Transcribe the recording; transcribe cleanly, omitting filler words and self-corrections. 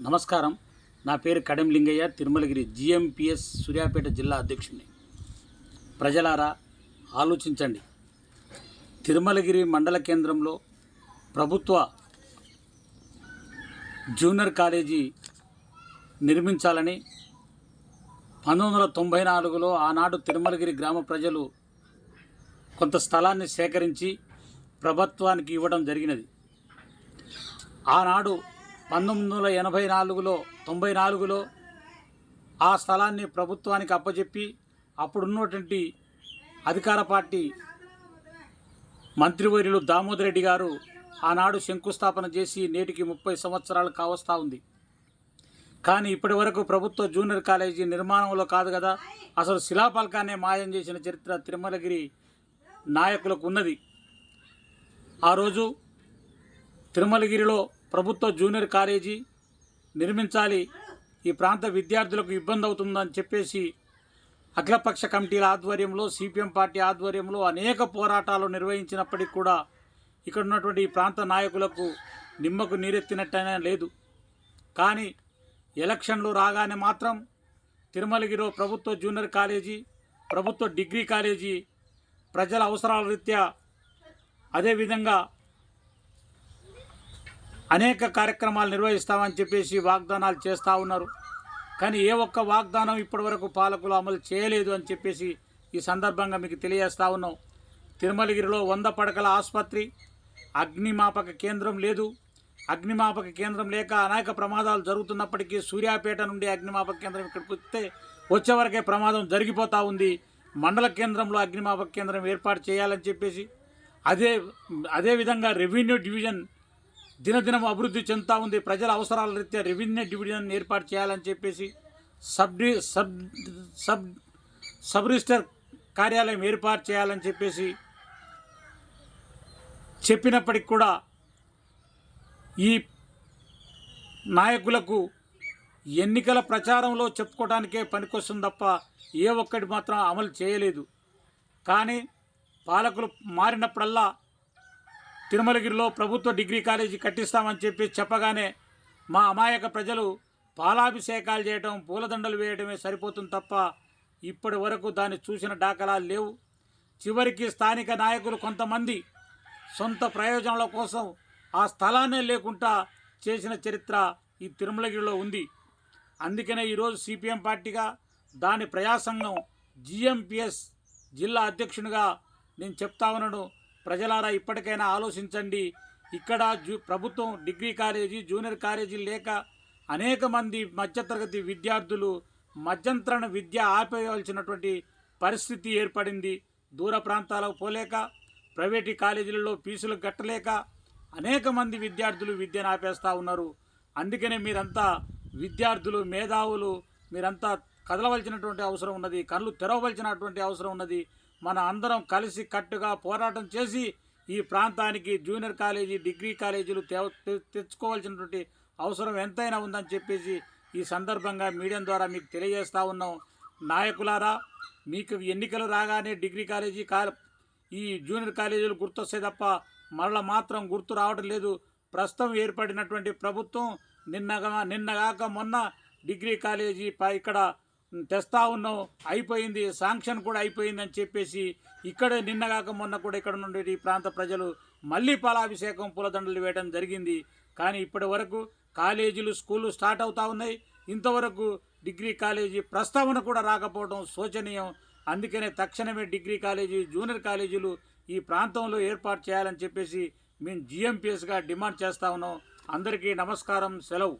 నమస్కారం. నా పేరు కడెం లింగయ్య, తిరుమలగిరి జిఎంపిఎస్ సూర్యాపేట జిల్లా అధ్యక్షుడిని. ప్రజలారా ఆలోచించండి. తిరుమలగిరి మండల కేంద్రంలో ప్రభుత్వ జూనియర్ కాలేజీ నిర్మించాలని 1994లో ఆనాడు తిరుమలగిరి గ్రామ ప్రజలు కొంత స్థలాన్ని సేకరించి ప్రభుత్వానికి ఇవ్వడం జరిగినది. ఆనాడు 1994లో ఆ స్థలాన్ని ప్రభుత్వానికి అప్పచెప్పి అప్పుడున్నటువంటి అధికార పార్టీ మంత్రివర్యులు దామోదర్ రెడ్డి గారు ఆనాడు శంకుస్థాపన చేసి నేటికి 30 సంవత్సరాలు కావస్తూ ఉంది. కానీ ఇప్పటి వరకు ప్రభుత్వ జూనియర్ కాలేజీ నిర్మాణంలో కాదు కదా, అసలు శిలాఫలకాన్నే మాయం చేసిన చరిత్ర తిరుమలగిరి నాయకులకు ఉన్నది. ఆ రోజు తిరుమలగిరిలో ప్రభుత్వ జూనియర్ కాలేజీ నిర్మించాలి, ఈ ప్రాంత విద్యార్థులకు ఇబ్బంది అవుతుందని చెప్పేసి అఖిలపక్ష కమిటీల ఆధ్వర్యంలో, సిపిఎం పార్టీ ఆధ్వర్యంలో అనేక పోరాటాలు నిర్వహించినప్పటికీ కూడా ఇక్కడ ఉన్నటువంటి ఈ ప్రాంత నాయకులకు నిమ్మకు నీరెత్తినట్టనే లేదు. కానీ ఎలక్షన్లు రాగానే మాత్రం తిరుమలగిరిలో ప్రభుత్వ జూనియర్ కాలేజీ, ప్రభుత్వ డిగ్రీ కాలేజీ ప్రజల అవసరాల రీత్యా అదేవిధంగా అనేక కార్యక్రమాలు నిర్వహిస్తామని చెప్పేసి వాగ్దానాలు చేస్తూ ఉన్నారు. కానీ ఏ ఒక్క వాగ్దానం ఇప్పటివరకు పాలకులు అమలు చేయలేదు అని చెప్పేసి ఈ సందర్భంగా మీకు తెలియజేస్తూ ఉన్నాం. తిరుమలగిరిలో 100 పడకల ఆసుపత్రి, అగ్నిమాపక కేంద్రం లేదు. అగ్నిమాపక కేంద్రం లేక అనేక ప్రమాదాలు జరుగుతున్నప్పటికీ సూర్యాపేట నుండి అగ్నిమాపక కేంద్రం ఇక్కడికి వచ్చే వరకే ప్రమాదం జరిగిపోతూ ఉంది. మండల కేంద్రంలో అగ్నిమాపక కేంద్రం ఏర్పాటు చేయాలని చెప్పేసి అదేవిధంగా రెవెన్యూ డివిజన్ దినదినం అభివృద్ధి చెందుతూ ఉంది. ప్రజల అవసరాల రీత్యా రెవెన్యూ డివిజన్ ఏర్పాటు చేయాలని చెప్పేసి సబ్ రిజిస్టర్ కార్యాలయం ఏర్పాటు చేయాలని చెప్పేసి చెప్పినప్పటికి కూడా ఈ నాయకులకు ఎన్నికల ప్రచారంలో చెప్పుకోవడానికే పనికొస్తుంది తప్ప ఏ ఒక్కటి మాత్రం అమలు చేయలేదు. కానీ పాలకులు మారినప్పుడల్లా తిరుమలగిరిలో ప్రభుత్వ డిగ్రీ కాలేజీ కట్టిస్తామని చెప్పి చెప్పగానే మా అమాయక ప్రజలు పాలాభిషేకాలు చేయడం, పూలదండలు వేయడమే సరిపోతుంది తప్ప ఇప్పటి వరకు దాన్ని చూసిన దాఖలాలు లేవు. చివరికి స్థానిక నాయకులు కొంతమంది సొంత ప్రయోజనాల కోసం ఆ స్థలాన్నే లేకుండా చేసిన చరిత్ర ఈ తిరుమలగిరిలో ఉంది. అందుకనే ఈరోజు సిపిఎం పార్టీగా దాని ప్రజాసంఘం జిఎంపిఎస్ జిల్లా అధ్యక్షునిగా నేను చెప్తా ఉన్నాను. ప్రజలారా ఇప్పటికైనా ఆలోచించండి. ఇక్కడ ప్రభుత్వం డిగ్రీ కాలేజీ, జూనియర్ కాలేజీ లేక అనేక మంది మధ్యతరగతి విద్యార్థులు మధ్యంతరణ విద్య ఆపేయవలసినటువంటి పరిస్థితి ఏర్పడింది. దూర ప్రాంతాలకు పోలేక, ప్రైవేటు కాలేజీలలో ఫీజులు కట్టలేక అనేక మంది విద్యార్థులు విద్యను ఆపేస్తూ ఉన్నారు. అందుకనే మీరంతా విద్యార్థులు, మేధావులు మీరంతా కదలవలసినటువంటి అవసరం ఉన్నది, కళ్ళు తెరవవలసినటువంటి అవసరం ఉన్నది. మన అందరం కలిసి కట్టుగా పోరాటం చేసి ఈ ప్రాంతానికి జూనియర్ కాలేజీ, డిగ్రీ కాలేజీలు తెచ్చుకోవాల్సినటువంటి అవసరం ఎంతైనా ఉందని చెప్పేసి ఈ సందర్భంగా మీడియా ద్వారా మీకు తెలియజేస్తూ ఉన్నాం. నాయకులారా, మీకు ఎన్నికలు రాగానే డిగ్రీ కాలేజీ ఈ జూనియర్ కాలేజీలు గుర్తొస్తాయి తప్ప మరలా మాత్రం గుర్తు రావడం లేదు. ప్రస్తుతం ఏర్పడినటువంటి ప్రభుత్వం నిన్నగాక మొన్న డిగ్రీ కాలేజీ ఇక్కడ తెస్తా ఉన్నాం, అయిపోయింది, శాంక్షన్ కూడా అయిపోయిందని చెప్పేసి ఇక్కడే నిన్నగాక మొన్న కూడా ఇక్కడ నుండి ఈ ప్రాంత ప్రజలు మళ్ళీ పాలాభిషేకం, పూలదండలు వేయడం జరిగింది. కానీ ఇప్పటి వరకు కాలేజీలు, స్కూళ్ళు స్టార్ట్ అవుతూ ఉన్నాయి. ఇంతవరకు డిగ్రీ కాలేజీ ప్రస్తావన కూడా రాకపోవడం శోచనీయం. అందుకనే తక్షణమే డిగ్రీ కాలేజీ, జూనియర్ కాలేజీలు ఈ ప్రాంతంలో ఏర్పాటు చేయాలని చెప్పేసి మేము జిఎంపిఎస్గా డిమాండ్ చేస్తూ ఉన్నాం. అందరికీ నమస్కారం, సెలవు.